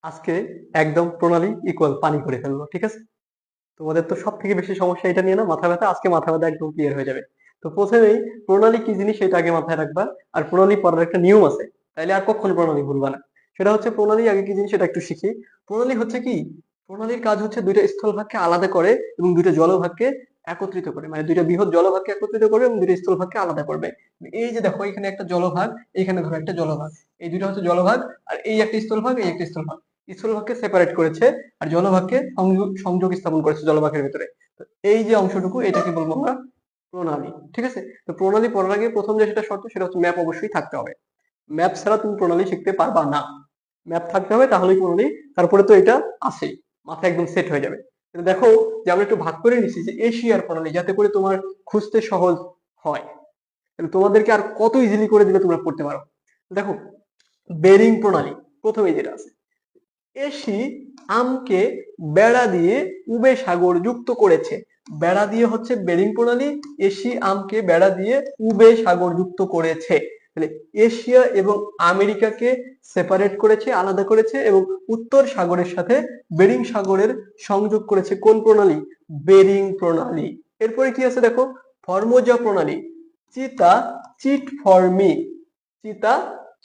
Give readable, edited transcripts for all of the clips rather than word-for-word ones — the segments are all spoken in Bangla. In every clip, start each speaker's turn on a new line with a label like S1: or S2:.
S1: আজকে একদম প্রণালী ইকুয়াল পানি করে ফেলবো, ঠিক আছে? তোমাদের তো সব থেকে বেশি সমস্যা এটা নিয়ে না, মাথা ব্যথা। আজকে মাথা ব্যথা একদম ক্লিয়ার হয়ে যাবে। তো প্রথমেই প্রণালী কি জিনিস সেটা আগে মাথায় রাখবা। আর প্রণালী পড়ার একটা নিয়ম আছে, তাইলে আর কখনো প্রণালী ভুলবা না। সেটা হচ্ছে প্রণালী আগে কি জিনিস সেটা একটু শিখি। প্রণালী হচ্ছে কি, প্রণালীর কাজ হচ্ছে দুইটা স্থলভাগকে আলাদা করে এবং দুইটা জলভাগকে একত্রিত করে, মানে দুইটা বৃহৎ জলভাগকে একত্রিত করবে এবং দুইটা স্থলভাগকে আলাদা করবে। এই যে দেখো, এখানে একটা জলভাগ, এখানে ধরো একটা জলভাগ, এই দুইটা হচ্ছে জলভাগ। আর এই একটা স্থলভাগ, এই একটা স্থলভাগ। স্থলভাগকে সেপারেট করেছে আর জলভাগকে সংযোগ সংযোগ স্থাপন করেছে জলভাগের ভিতরে। তো এই যে অংশটুকু এটাকে বলবো আমরা প্রণালী, ঠিক আছে? তো প্রণালী পড়ার আগে প্রথম যে সেটা শর্ত সেটা হচ্ছে ম্যাপ অবশ্যই থাকতে হবে। ম্যাপ ছাড়া তুমি প্রণালী শিখতে পারবা না। ম্যাপ থাকতে হবে, তাহলেই প্রণালী। তারপরে তো এটা আছেই, মাথায় একদম সেট হয়ে যাবে। কিন্তু দেখো যে আমরা একটু ভাগ করে নিচ্ছি যে এশিয়ার প্রণালী, যাতে করে তোমার খুঁজতে সহজ হয়। তাহলে তোমাদেরকে আর কত ইজিলি করে দিলে তোমরা পড়তে পারো। দেখো, বেরিং প্রণালী প্রথমেই যেটা আছে, এশি আমকে বেড়া দিয়ে উবে সাগর যুক্ত করেছে। বেড়া দিয়ে হচ্ছে বেরিং প্রণালী। এশি আমকে বেড়া দিয়ে উবে সাগর যুক্ত করেছে। তাহলে এশিয়া এবং আমেরিকাকে সেপারেট করেছে, আলাদা করেছে, এবং উত্তর সাগরের সাথে বেরিং সাগরের সংযোগ করেছে কোন প্রণালী? বেরিং প্রণালী। এরপরে কি আছে দেখো, ফর্মোজা প্রণালী। চিতা চিট ফর মি। চিতা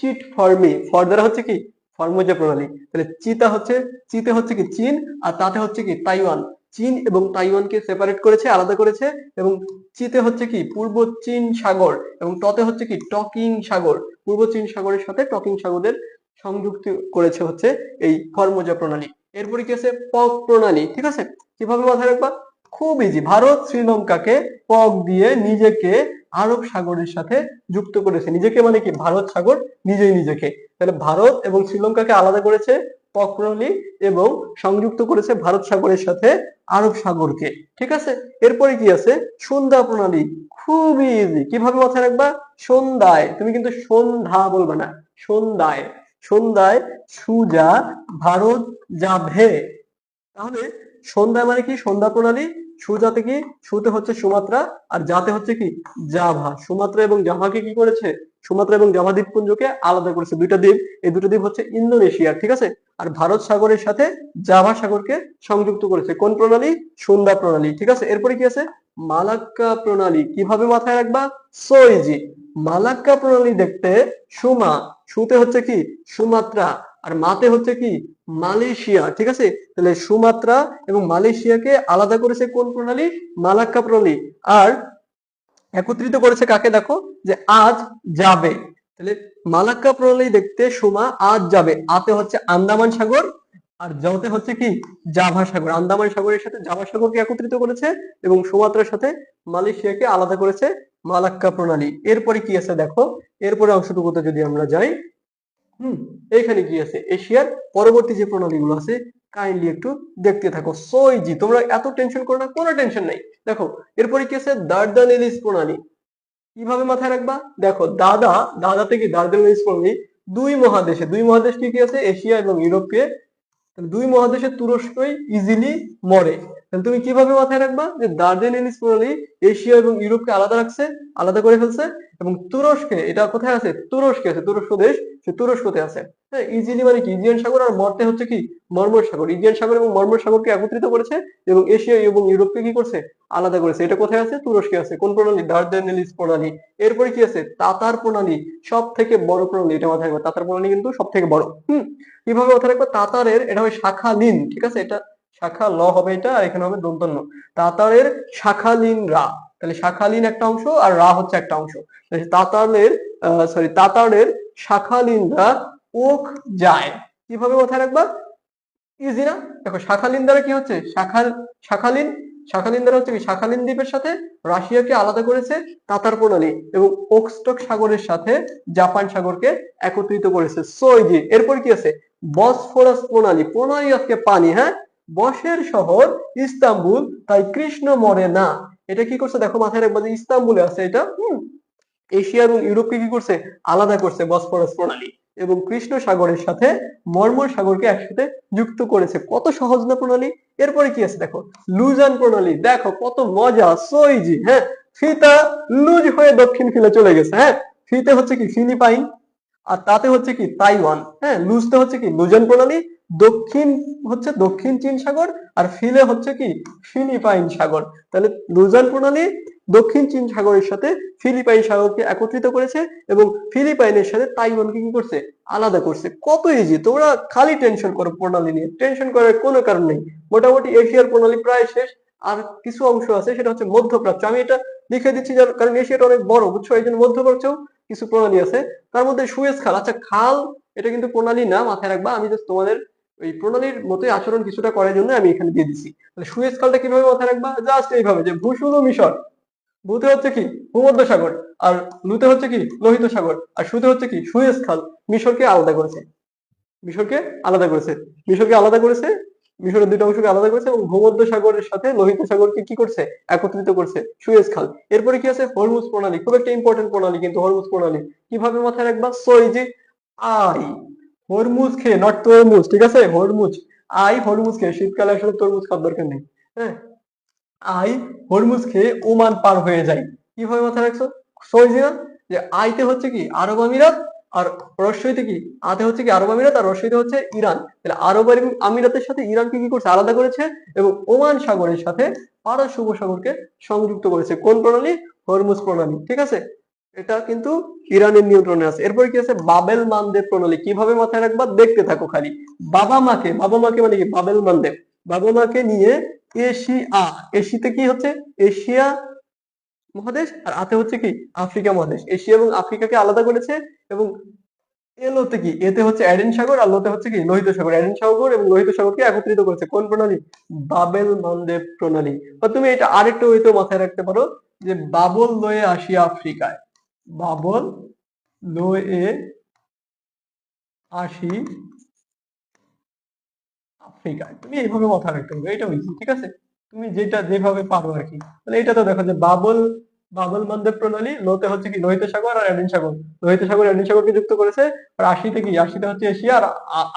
S1: চিট ফর মি, ফর দ্বারা হচ্ছে কি ফর্মোজা প্রণালী। তাহলে চিতা হচ্ছে, চিতে হচ্ছে কি চীন, আর তাতে হচ্ছে কি তাইওয়ান। চীন এবং তাইওয়ানকে সেপারেট করেছে, আলাদা করেছে। এবং চিতে হচ্ছে কি পূর্ব চীন সাগর, এবং ততে হচ্ছে কি টকিং সাগর। পূর্ব চীন সাগরের সাথে টকিং সাগরের সংযুক্ত করেছে হচ্ছে এই ফর্মোজা প্রণালী। এরপরে কি আছে, পক প্রণালী, ঠিক আছে? কিভাবে মাথায় রাখবা? খুব ইজি। ভারত শ্রীলঙ্কাকে পক দিয়ে নিজেকে আরব সাগরের সাথে যুক্ত করেছে। নিজেকে মানে কি, ভারত সাগর নিজেই নিজেকে। তাহলে ভারত এবং শ্রীলঙ্কাকে আলাদা করেছে পক প্রণালী, এবং সংযুক্ত করেছে ভারত সাগরের সাথে আরব সাগরকে, ঠিক আছে? এরপরে কি আছে, সন্ধ্যা প্রণালী। খুবই ইজি। কিভাবে মাথায় রাখবা? সন্ধ্যায়, তুমি কিন্তু সন্ধ্যা বলবে না, সন্ধ্যায়। সন্ধ্যায় সুজা ভারত যাবে। তাহলে সন্ধ্যা মানে কি, সন্ধ্যা প্রণালী। সুজাতে কি, সুতে হচ্ছে সুমাত্রা, আর যাতে হচ্ছে কি জাভা। সুমাত্রা এবং জাভাকে কি করেছে, সুমাত্রা এবং জাভা দ্বীপপুঞ্জকে আলাদা করেছে, দুইটা দ্বীপ। এই দুটো দ্বীপ হচ্ছে ইন্দোনেশিয়া, ঠিক আছে? আর ভারত সাগরের সাথে জাভা সাগরকে সংযুক্ত করেছে কোন প্রণালী? সন্ধ্যা প্রণালী, ঠিক আছে? এরপরে কি আছে, মালাক্কা প্রণালী। কিভাবে মাথায় রাখবা? So easy. মালাক্কা প্রণালী দেখতে সুমা, সুতে হচ্ছে কি সুমাত্রা, আর মাতে হচ্ছে কি মালয়েশিয়া, ঠিক আছে? তাহলে সুমাত্রা এবং মালয়েশিয়াকে আলাদা করেছে কোন প্রণালী? মালাক্কা প্রণালী। আর একত্রিত করেছে কাকে দেখো, যে আজ যাবে। তাহলে মালাক্কা প্রণালী দেখতে সুমা আজ যাবে। আতে হচ্ছে আন্দামান সাগর, আর জতে হচ্ছে কি জাভা সাগর। আন্দামান সাগরের সাথে জাভা সাগরকে একত্রিত করেছে, এবং সুমাত্রার সাথে মালয়েশিয়াকে আলাদা করেছে মালাক্কা প্রণালী। এরপরে কি আছে দেখো, এরপরে অংশটুকুতে যদি আমরা যাই, এইখানে কি আছে, এশিয়ার পরবর্তী যে প্রণালীগুলো আছে, কাইন্ডলি একটু দেখতে থাকো। সো ইজি, তোমরা এত টেনশন করো না, কোনো টেনশন নাই। দেখো, এরপরে কি আছে, দার্দানেলিস প্রণালী। কিভাবে মাথায় রাখবা? দেখো, দাদা থেকে দার্দানেলিস প্রণালী দুই মহাদেশে, দুই মহাদেশ কি কি আছে, এশিয়া এবং ইউরোপকে। তাহলে দুই মহাদেশের তুরস্কই ইজিলি মরে। তাহলে তুমি কিভাবে মাথায় রাখবা যে দার্জিলিং প্রণালী এশিয়া এবং ইউরোপকে আলাদা রাখছে, আলাদা করে ফেলছে, এবং তুরস্কে, এটা কোথায় আছে, তুরস্কে আছে, তুরস্ক দেশ, সে তুরস্কতে আছে। হ্যাঁ, ইজিলি মানে কি, ইজিয়ান সাগর, আর মরতে হচ্ছে কি মর্মর সাগর। ইজিয়ান সাগর এবং মর্মর সাগরকে একত্রিত করেছে, এবং এশিয়া এবং ইউরোপকে কি করছে, আলাদা করেছে। এটা কোথায় আছে, তুরস্কে আছে। কোন প্রণালী? দার্দানেলিস প্রণালী। এরপরে কি আছে, তাতার প্রণালী। সব থেকে বড় প্রণালী, এটা মাথায় রাখবে, তাতার প্রণালী কিন্তু সব থেকে বড়। কিভাবে মাথায় রাখবো, তাতারের, এটা হবে শাখা লিন, ঠিক আছে? এটা শাখা ল হবে এটা, আর এখানে হবে দন্তন্য। তাতারের শাখালিন রা। তাহলে শাখালিন একটা অংশ, আর রা হচ্ছে একটা অংশ। তাতারের তাতারের শাখালিন রা ওক যায়। কিভাবে মাথায় রাখবা? ইজি না? দেখো, শাখালিন দ্বারা কি হচ্ছে, শাখালিন, শাখালিন দ্বারা হচ্ছে কি, শাখালিন দ্বীপের সাথে রাশিয়াকে আলাদা করেছে তাতার প্রণালী, এবং ওকস্টক সাগরের সাথে জাপান সাগরকে একত্রিত করেছে। So easy. এরপর কি আছে, বসফোরাস প্রণালী। প্রণালী আজকে পানি, হ্যাঁ। বসের শহর ইস্তাম্বুল, তাই কৃষ্ণ মরে না। এটা কি করছে দেখো, মাথায় রাখবা যে ইস্তাম্বুলে আছে এটা। এশিয়া এবং ইউরোপকে কি করছে, আলাদা করছে বসফরাস প্রণালী, এবং কৃষ্ণ সাগরের সাথে মর্মর সাগরকে একসাথে যুক্ত করেছে। কত সহজ না প্রণালী? এরপরে কি আছে দেখো, লুজান প্রণালী। দেখো কত মজা, সো ইজি। হ্যাঁ, ফিতা লুজ হয়ে দক্ষিণ ফিলে চলে গেছে। হ্যাঁ, ফিতে হচ্ছে কি ফিলিপাইন, আর তাতে হচ্ছে কি তাইওয়ান। হ্যাঁ, লুজতে হচ্ছে কি লুজান প্রণালী, দক্ষিণ হচ্ছে দক্ষিণ চীন সাগর, আর ফিলে হচ্ছে কি ফিলিপাইন সাগর। তাহলে লুজান প্রণালী দক্ষিণ চীন সাগরের সাথে ফিলিপাইন সাগরকে একত্রিত করেছে এবং ফিলিপাইনের সাথে তাইওয়ানকে কি করছে আলাদা করছে। কত ইজি, তোমরা খালি টেনশন করো প্রণালী নিয়ে, টেনশন করার কোনো কারণ নেই। মোটামুটি এশিয়ার প্রণালী প্রায় শেষ, আর কিছু অংশ আছে সেটা হচ্ছে মধ্যপ্রাচ্য। আমি এটা লিখে দিচ্ছি কারণ এশিয়াটা অনেক বড়, বুঝছো, এই জন্য মধ্যপ্রাচ্যেও কিছু প্রণালী আছে। তার মধ্যে সুয়েজ খাল, আচ্ছা খাল এটা কিন্তু প্রণালী না, মাথায় রাখবা। আমি জাস্ট তোমাদের ওই প্রণালীর মতোই আচরণ কিছুটা করার জন্য আমি এখানে দিয়ে দিছি। তাহলে সুয়েজ খালটা কিভাবে মাথায় রাখবা, জাস্ট এইভাবে যে ভূ মিশর, ভূতে হচ্ছে কি ভূমধ্য সাগর, আর লুতে হচ্ছে কি লোহিত সাগর, আর সুতে হচ্ছে কি সুয়েজ খাল। মিশরকে আলাদা করেছে, মিশরকে আলাদা করেছে, মিশরকে আলাদা করেছে, মিশরের দুইটা অংশকে আলাদা করেছে এবং ভূমধ্য সাগরের সাথে লোহিত সাগরকে কি করছে একত্রিত করছে সুয়েজ খাল। এরপরে কি আছে হরমুজ প্রণালী, খুব একটা ইম্পর্টেন্ট প্রণালী কিন্তু হরমুজ প্রণালী। কিভাবে মাথায় রাখবা, সো এই যে আই হরমুজ খেয়ে, নট তরমুজ, ঠিক আছে, হরমুজ, আই হরমুজ খেয়ে, শীতকালে আসলে তরমুজ খাওয়ার দরকার নেই, হ্যাঁ, আই হরমুজ খেয়ে ওমান পার হয়ে যায়। কিভাবে মাথায় রাখছো, সহজে না, যে আইতে হচ্ছে কি আরব আমিরাত, আর রস্যইতে কি আতে হচ্ছে কি আরব আমিরাত, আর রস্যইতে হচ্ছে ইরান। তাহলে আরব আমিরাতের সাথে ইরানকে কি করছে আলাদা করেছে এবং ওমান সাগরের সাথে পারস্য উপসাগরকে সংযুক্ত করেছে। কোন প্রণালী, হরমুজ প্রণালী, ঠিক আছে। এটা কিন্তু ইরানের নিয়ন্ত্রণে আছে। এরপরে কি আছে বাবেল মানদেব প্রণালী। কিভাবে মাথায় রাখবা, দেখতে থাকো খালি। বাবা মাকে মানে কি বাবেল মানদেব, বাবা মাকে নিয়ে এশিয়া, এশিতে কি হচ্ছে এশিয়া মহাদেশ, আর আতে হচ্ছে কি আফ্রিকা মহাদেশ, এশিয়া এবং আফ্রিকাকে আলাদা করেছে। এবং এলোতে কি এতে হচ্ছে এডেন সাগর, আর লোতে হচ্ছে কি লোহিত সাগর, এডেন সাগর এবং লোহিত সাগরকে একত্রিত করেছে। কোন প্রণালী, বাবেল মানদেব প্রণালী। বা তুমি এটা আরেকটু হয়তো মাথায় রাখতে পারো যে বাবল লয়ে আসি আফ্রিকায়, বাবল লয়ে আসি আফ্রিকায়, তুমি এইভাবে মাথায় রাখতে পারো, এটা হয়েছে, ঠিক আছে। তুমি যেটা যেভাবে পারো আর কি। তাহলে এটা তো দেখো যে বাবল মানদেব প্রণালী, লোতে হচ্ছে কি লোহিত সাগর আর এডেন সাগর, লোহিত সাগর এডেন সাগরকে যুক্ত করেছে। আর আশিতে কি আশিতে হচ্ছে এশিয়া, আর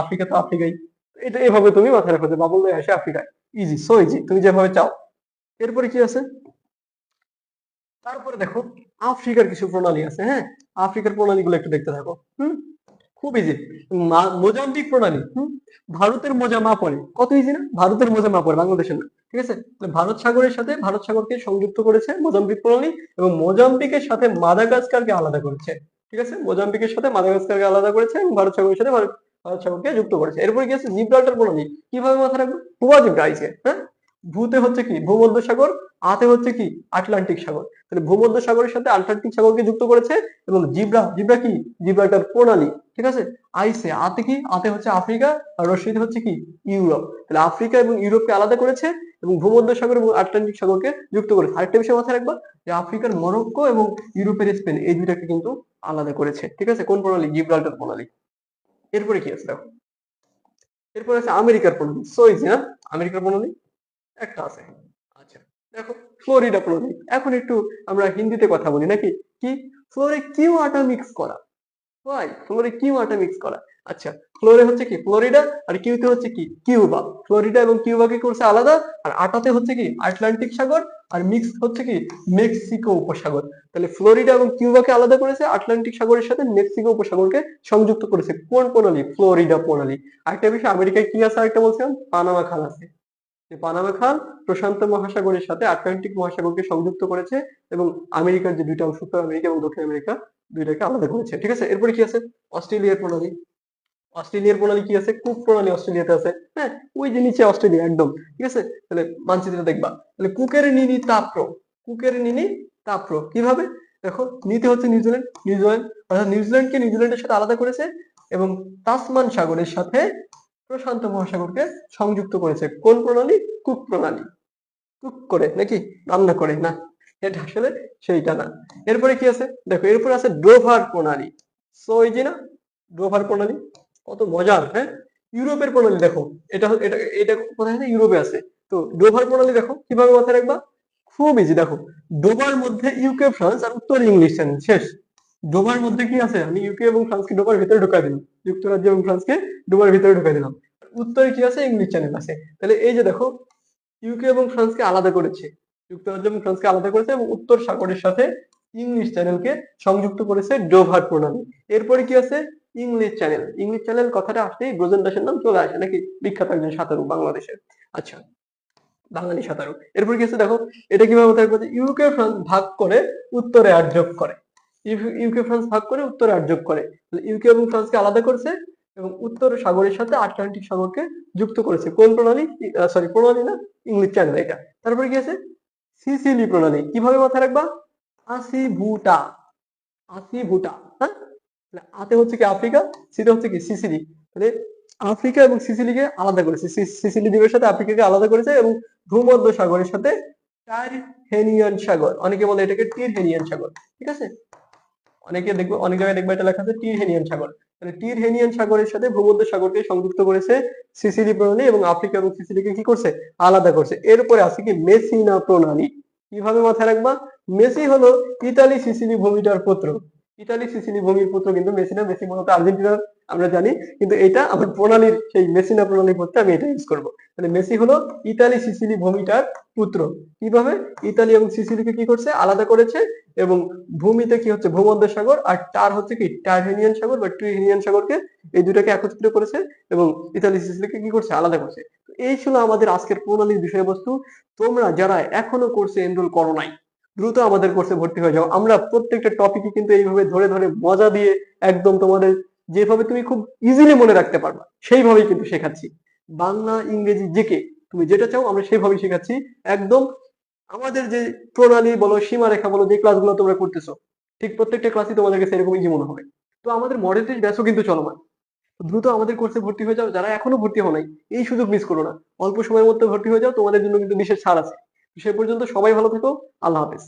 S1: আফ্রিকা তো আফ্রিকাই। এটা এভাবে তুমি মাথায় রাখো যে বাবল লয়ে আসে আফ্রিকায়, ইজি, সো ইজি, তুমি যেভাবে চাও। এরপরে কি আছে, তারপরে দেখো আফ্রিকার কিছু প্রণালী আছে, হ্যাঁ, আফ্রিকার প্রণালীগুলো একটু দেখতে থাকো। হুম, খুব ইজি। মোজাম্বিক প্রণালী, ভারতের মোজা মা পড়ে, কত ইজি না, ভারতের মোজা মা পড়ে, বাংলাদেশের না, ঠিক আছে। তাহলে ভারত সাগরের সাথে ভারত সাগরকে সংযুক্ত করেছে মোজাম্বিক প্রণালী, এবং মোজাম্বিকের সাথে মাদাগাস্কারকে আলাদা করেছে, ঠিক আছে, মোজাম্বিকের সাথে মাদাগাস্কারকে আলাদা করেছে এবং ভারত সাগরের সাথে ভারত সাগরকে যুক্ত করেছে। এরপরে কি আছে জিব্রাল্টার প্রণালী। কিভাবে মাথায় রাখবো, হুয়া জিব্রা আইছে, হ্যাঁ, ভূতে হচ্ছে কি ভূমধ্য সাগর, আতে হচ্ছে কি আটলান্টিক সাগর। তাহলে ভূমধ্য সাগরের সাথে আটলান্টিক সাগরকে যুক্ত করেছে এবং জিব্রা কি জিব্রাল্টার প্রণালী, ঠিক আছে। আইসে আতে কি আতে হচ্ছে আফ্রিকা, আর রশিদে হচ্ছে কি ইউরোপ। তাহলে আফ্রিকা এবং ইউরোপকে আলাদা করেছে এবং ভূমধ্য সাগর এবং আটলান্টিক সাগরকে যুক্ত করেছে। আরেকটা বিষয় মাথায় রাখবা যে আফ্রিকার মরক্কো এবং ইউরোপের স্পেন, এই দুইটাকে কিন্তু আলাদা করেছে, ঠিক আছে। কোন প্রণালী, জিব্রাল্টার প্রণালী। এরপরে কি আছে দেখো, এরপরে আছে আমেরিকার প্রণালী, সো ইজি না, আমেরিকার প্রণালী একটা আছে। আচ্ছা, দেখো ফ্লোরিডা প্রণালী। এখন একটু আমরা হিন্দিতে কথা বলি নাকি, কি ফ্লোরে কিউ আটা মিক্স করা, হয় ফ্লোরে কিউ আটা মিক্স করা। আচ্ছা, ফ্লোরে হচ্ছে কি ফ্লোরিডা, আর কিউতে হচ্ছে কি কিউবা। ফ্লোরিডা এবং কিউবাকে করছে আলাদা, আর আটাতে হচ্ছে কি আটলান্টিক সাগর, আর মিক্স হচ্ছে কি মেক্সিকো উপসাগর। তাহলে ফ্লোরিডা এবং কিউবাকে আলাদা করেছে, আটলান্টিক সাগরের সাথে মেক্সিকো উপসাগরকে সংযুক্ত করেছে। কোন প্রণালী, ফ্লোরিডা প্রণালী। আরেকটা বিষয় আমেরিকায় কি আছে আরেকটা বলছিলাম, পানামা খাল আছে। যে পানামা খাল প্রশান্ত মহাসাগরের সাথে আটলান্টিক মহাসাগরকে সংযুক্ত করেছে এবং আমেরিকার যে দুইটা অংশ, উত্তর আমেরিকা এবং দক্ষিণ আমেরিকা, দুইটাকে আলাদা করেছে, ঠিক আছে। এরপরে কি আছে অস্ট্রেলিয়ার প্রণালী। অস্ট্রেলিয়ার প্রণালী কি আছে, কুক প্রণালী অস্ট্রেলিয়াতে আছে, হ্যাঁ, ওই যে নিচে অস্ট্রেলিয়া একদম, ঠিক আছে। তাহলে মানচিত্রে দেখবা, তাহলে কুকের নিনি তাপ্র, কুকের নিনি তাপ্র কিভাবে, দেখো নিতে হচ্ছে নিউজিল্যান্ড, নিউজিল্যান্ড অর্থাৎ নিউজিল্যান্ডকে নিউজিল্যান্ডের সাথে আলাদা করেছে এবং তাসমান সাগরের সাথে প্রশান্ত মহাসাগরকে সংযুক্ত করেছে। কোন প্রণালী, কুক প্রণালী। কুক করে নাকি রান্না করে না, এটা আসলে সেইটা না। এরপরে কি আছে দেখো, এরপরে আছে ডোভার প্রণালী, সো এই যে না ডোভার প্রণালী, কত মজার, হ্যাঁ। ইউরোপের প্রণালী দেখো, এটা এটা এটা কোথায় আছে, ইউরোপে আছে। তো ডোভার প্রণালী দেখো কিভাবে মাথায় রাখবা, খুব ইজি। দেখো ডোভার মধ্যে ইউকে ফ্রান্স আর উত্তর ইংলিশ চ্যানেল, শেষ। ডোভার মধ্যে কি আছে, আমি ইউকে এবং ফ্রান্সকে ডোভার ভিতরে ঢুকাই দিলাম, যুক্তরাজ্য এবং ফ্রান্সকে ডোভার ভিতরে ঢুকাই দিলাম। উত্তরে কি আছে, ইংলিশ চ্যানেল আছে। তাহলে এই যে দেখো ইউকে এবং ফ্রান্সকে আলাদা করেছে, যুক্তরাজ্য এবং ফ্রান্সকে আলাদা করেছে এবং উত্তর সাগরের সাথে ইংলিশ চ্যানেলকে সংযুক্ত করেছে ডোভার প্রণালী। এরপরে কি আছে ইংলিশ চ্যানেল। ইংলিশ চ্যানেল কথাটা আসলেই ব্রোজেন দাসের নাম চলে আসে নাকি, বিখ্যাত একজন সাঁতারু বাংলাদেশের। আচ্ছা, বাঙালি সাঁতারু। এরপর কি আছে দেখো, এটা কিভাবে মাথায় রাখবো, ইউকে ফ্রান্স ভাগ করে উত্তরে আর যোগ করে। ইউকে ফ্রান্স ভাগ করে উত্তরে আর যোগ করে, ইউকে এবং ফ্রান্সকে আলাদা করেছে এবং উত্তর সাগরের সাথে আটলান্টিক সাগরকে যুক্ত করেছে। কোন প্রণালী? সরি, প্রণালী না, ইংলিশ চ্যানেল এটা। তারপরে কি আছে, সিসিলি প্রণালী। কিভাবে মাথায় রাখবা, আসিভুটা, আসিভুটা, হ্যাঁ। তাহলে আতে হচ্ছে কি আফ্রিকা, সিতে হচ্ছে কি সিসিলি। তাহলে আফ্রিকা এবং সিসিলিকে আলাদা করেছে, সিসিলি দ্বীপের সাথে আফ্রিকাকে আলাদা করেছে এবং ভূমধ্য সাগরের সাথে টারহেনিয়ান সাগর, অনেকে বলে এটাকে টিরহেনিয়ান সাগর, ঠিক আছে। অনেকে দেখবে, অনেক জায়গায় দেখবে এটা লেখা আছে টিরহেনিয়ান সাগর। তাহলে টিরহেনিয়ান সাগরের সাথে ভূমধ্য সাগরকে সংযুক্ত করেছে সিসিলি প্রণালী এবং আফ্রিকা এবং সিসিলিকে কি করছে, আলাদা করছে। এরপরে আছে কি মেসিনা প্রণালী। কিভাবে মাথায় রাখবা, মেসি হলো ইতালি সিসিলি ভূমিটার পুত্র। ইতালি সিসিলি ভূমির পুত্র কিন্তু মেসি না, মেসি মূলত আর্জেন্টিনার, আমরা জানি, কিন্তু এটা আমার প্রণালীর সেই মেসিনা প্রণালী পড়তে আমি এটা ইউজ করবো। তাহলে মেসি হলো ইতালি সিসিলি ভূমিটার পুত্র। কিভাবে, ইতালি এবং সিসিলিকে কি করছে, আলাদা করেছে এবং ভূমিতে কি হচ্ছে, ভূমধ্য সাগর, আর টার হচ্ছে কি টারহেনিয়ান সাগর বা ট্রিহেনিয়ান সাগরকে, এই দুটাকে একত্রিত করেছে এবং ইতালি সিসিলিকে কি করছে, আলাদা করছে। তো এই ছিল আমাদের আজকের প্রণালীর বিষয়বস্তু। তোমরা যারা এখনো কোর্সে এনরোল করো নাই, দ্রুত আমাদের কোর্সে ভর্তি হয়ে যাও। আমরা প্রত্যেকটা টপিকই কিন্তু এইভাবে ধরে ধরে মজা দিয়ে একদম তোমাদের যেভাবে তুমি খুব ইজিলি মনে রাখতে পারবা সেইভাবেই কিন্তু শেখাচ্ছি। বাংলা, ইংরেজি, জিকে, তুমি যেটা চাও আমরা সেইভাবেই শেখাচ্ছি একদম। আমাদের যে প্রণালী বলো, সীমারেখা বলো, যে ক্লাসগুলো তোমরা করতেছো, ঠিক প্রত্যেকটা ক্লাসই তোমাদের কাছে এরকম ইজি মনে হবে। তো আমাদের মডেল টেস্ট ব্যাচও কিন্তু চলমান। তো দ্রুত আমাদের কোর্সে ভর্তি হয়ে যাও, যারা এখনো ভর্তি হও নাই, এই সুযোগ মিস করো না। অল্প সময়ের মধ্যে ভর্তি হয়ে যাও, তোমাদের জন্য কিন্তু বিশেষ ছাড় আছে। সে পর্যন্ত সবাই ভালো থেকো। আল্লাহ হাফেজ।